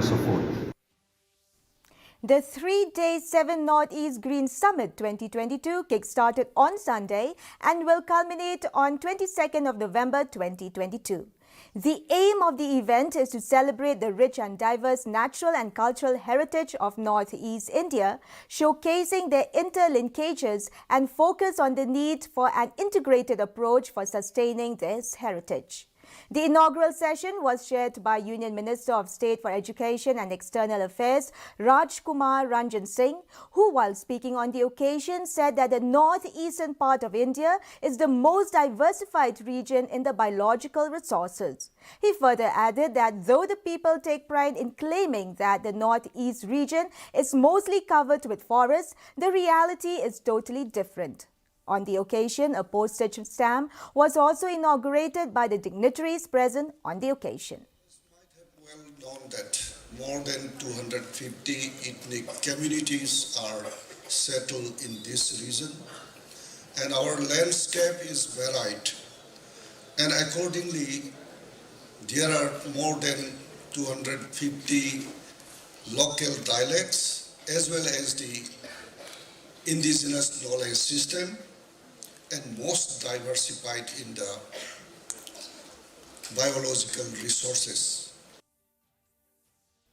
and so forth. The 3-day 7 Northeast Green Summit 2022 kick-started on Sunday and will culminate on 22nd of November 2022. The aim of the event is to celebrate the rich and diverse natural and cultural heritage of Northeast India, showcasing their interlinkages and focus on the need for an integrated approach for sustaining this heritage. The inaugural session was chaired by Union Minister of State for Education and External Affairs, Rajkumar Ranjan Singh, who, while speaking on the occasion, said that the northeastern part of India is the most diversified region in the biological resources. He further added that though the people take pride in claiming that the northeast region is mostly covered with forests, the reality is totally different. On the occasion, a postage stamp was also inaugurated by the dignitaries present on the occasion. It might have well known that more than 250 ethnic communities are settled in this region, and our landscape is varied, and accordingly there are more than 250 local dialects as well as the indigenous knowledge system, and most diversified in the biological resources.